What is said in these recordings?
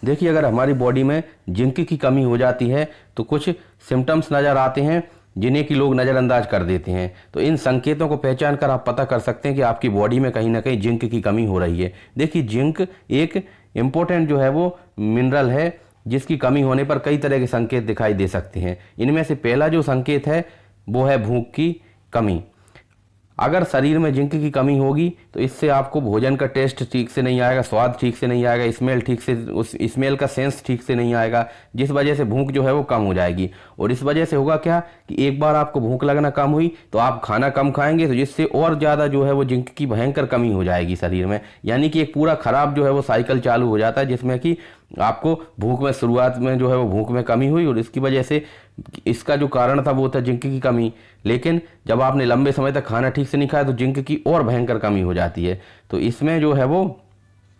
देखिए, अगर हमारी बॉडी में जिंक की कमी हो जाती है तो कुछ सिम्टम्स नज़र आते हैं जिन्हें कि लोग नज़रअंदाज कर देते हैं। तो इन संकेतों को पहचान कर आप पता कर सकते हैं कि आपकी बॉडी में कहीं ना कहीं जिंक की कमी हो रही है। देखिए, जिंक एक इम्पोर्टेंट जो है वो मिनरल है जिसकी कमी होने पर कई तरह के संकेत दिखाई दे सकते हैं। इनमें से पहला जो संकेत है वो है भूख की कमी। अगर शरीर में जिंक की कमी होगी तो इससे आपको भोजन का टेस्ट ठीक से नहीं आएगा, स्वाद ठीक से नहीं आएगा, स्मेल ठीक से उस स्मेल का सेंस ठीक से नहीं आएगा, जिस वजह से भूख जो है वो कम हो जाएगी। और इस वजह से होगा क्या कि एक बार आपको भूख लगना कम हुई तो आप खाना कम खाएंगे, तो जिससे और ज़्यादा जो है वो जिंक की भयंकर कमी हो जाएगी शरीर में। यानी कि एक पूरा खराब जो है वो साइकिल चालू हो जाता है, जिसमें कि आपको भूख में शुरुआत में जो है वो भूख में कमी हुई और इसकी वजह से इसका जो कारण था वो था जिंक की कमी। लेकिन जब आपने लंबे समय तक खाना ठीक से नहीं खाया तो जिंक की और भयंकर कमी हो जाती है। तो इसमें जो है वो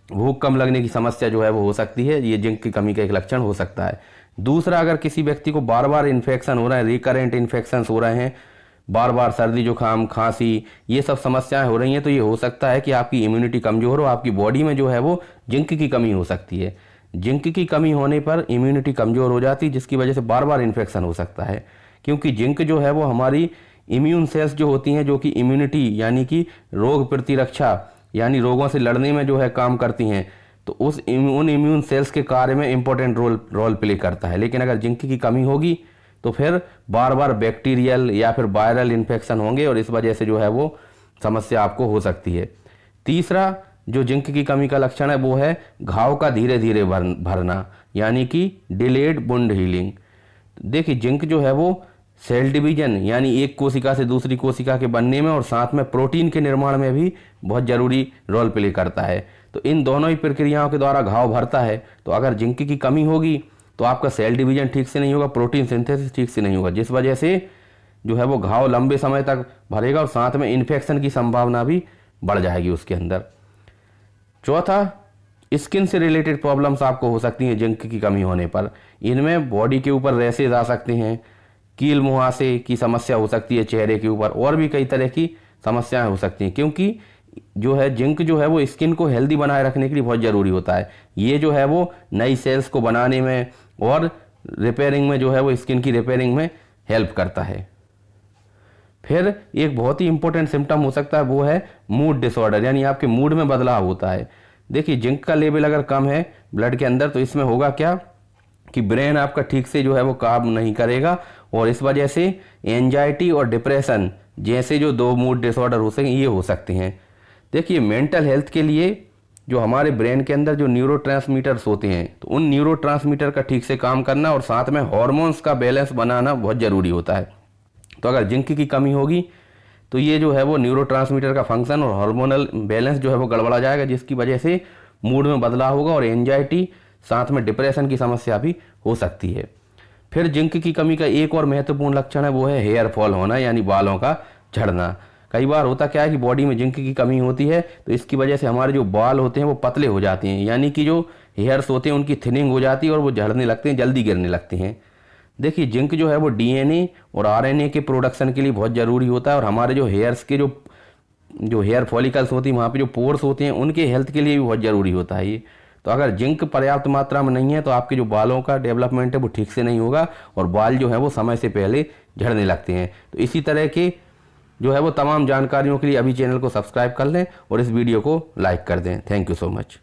भूख कम लगने की समस्या जो है वो हो सकती है। ये जिंक की कमी का एक लक्षण हो सकता है। दूसरा, अगर किसी व्यक्ति को बार बार इन्फेक्शन हो रहा है, रिकरेंट इन्फेक्शन हो रहे हैं, बार बार सर्दी जुकाम खांसी ये सब समस्याएं हो रही हैं, तो ये हो सकता है कि आपकी इम्यूनिटी कमज़ोर हो, आपकी बॉडी में जो है वो जिंक की कमी हो सकती है। जिंक की कमी होने पर इम्यूनिटी कमज़ोर हो जाती है, जिसकी वजह से बार बार इन्फेक्शन हो सकता है। क्योंकि जिंक जो है वो हमारी इम्यून सेल्स जो होती हैं, जो कि इम्यूनिटी यानी कि रोग प्रतिरक्षा यानी रोगों से लड़ने में जो है काम करती हैं, तो उन इम्यून सेल्स के कार्य में इंपॉर्टेंट रोल प्ले करता है। लेकिन अगर जिंक की कमी होगी तो फिर बार बार बैक्टीरियल या फिर वायरल इन्फेक्शन होंगे और इस वजह से जो है वो समस्या आपको हो सकती है। तीसरा जो जिंक की कमी का लक्षण है वो है घाव का धीरे धीरे भरना, यानी कि डिलेड वुंड हीलिंग। देखिए, जिंक जो है वो सेल डिवीजन यानी एक कोशिका से दूसरी कोशिका के बनने में और साथ में प्रोटीन के निर्माण में भी बहुत ज़रूरी रोल प्ले करता है। तो इन दोनों ही प्रक्रियाओं के द्वारा घाव भरता है। तो अगर जिंक की कमी होगी तो आपका सेल डिवीजन ठीक से नहीं होगा, प्रोटीन सिंथेसिस ठीक से नहीं होगा, जिस वजह से जो है वो घाव लंबे समय तक भरेगा और साथ में इन्फेक्शन की संभावना भी बढ़ जाएगी उसके अंदर। चौथा, स्किन से रिलेटेड प्रॉब्लम्स आपको हो सकती हैं जिंक की कमी होने पर। इनमें बॉडी के ऊपर रैशेज आ सकते हैं, कील मुहासे की समस्या हो सकती है चेहरे के ऊपर, और भी कई तरह की समस्याएं हो सकती हैं। क्योंकि जो है जिंक जो है वो स्किन को हेल्दी बनाए रखने के लिए बहुत ज़रूरी होता है। ये जो है वो नई सेल्स को बनाने में और रिपेयरिंग में जो है वो स्किन की रिपेयरिंग में हेल्प करता है। फिर एक बहुत ही इंपॉर्टेंट सिम्टम हो सकता है वो है मूड डिसऑर्डर, यानी आपके मूड में बदलाव होता है। देखिए, जिंक का लेवल अगर कम है ब्लड के अंदर तो इसमें होगा क्या कि ब्रेन आपका ठीक से जो है वो काम नहीं करेगा और इस वजह से एंजाइटी और डिप्रेशन जैसे जो दो मूड डिसऑर्डर हो सकें ये हो सकते हैं। देखिए, मेंटल हेल्थ के लिए जो हमारे ब्रेन के अंदर जो न्यूरोट्रांसमीटर्स होते हैं तो उन न्यूरोट्रांसमीटर का ठीक से काम करना और साथ में हार्मोन्स का बैलेंस बनाना बहुत ज़रूरी होता है। तो अगर जिंक की कमी होगी तो ये जो है वो न्यूरोट्रांसमीटर का फंक्शन और हार्मोनल बैलेंस जो है वो गड़बड़ा जाएगा, जिसकी वजह से मूड में बदलाव होगा और एंजाइटी साथ में डिप्रेशन की समस्या भी हो सकती है। फिर जिंक की कमी का एक और महत्वपूर्ण लक्षण है वो है हेयर फॉल होना, यानी बालों का झड़ना। कई बार होता क्या है कि बॉडी में जिंक की कमी होती है तो इसकी वजह से हमारे जो बाल होते हैं वो पतले हो जाते हैं, यानी कि जो हेयर्स होते हैं उनकी थिनिंग हो जाती है और वो झड़ने लगते हैं, जल्दी गिरने लगते हैं। देखिए, जिंक जो है वो डीएनए और आरएनए के प्रोडक्शन के लिए बहुत ज़रूरी होता है और हमारे जो हेयर्स के जो हेयर फॉलिकल्स होती हैं वहाँ पे जो पोर्स होते हैं उनके हेल्थ के लिए भी बहुत ज़रूरी होता है ये। तो अगर जिंक पर्याप्त मात्रा में नहीं है तो आपके जो बालों का डेवलपमेंट है वो ठीक से नहीं होगा और बाल जो है वो समय से पहले झड़ने लगते हैं। तो इसी तरह के जो है वो तमाम जानकारियों के लिए अभी चैनल को सब्सक्राइब कर लें और इस वीडियो को लाइक कर दें। Thank you so much.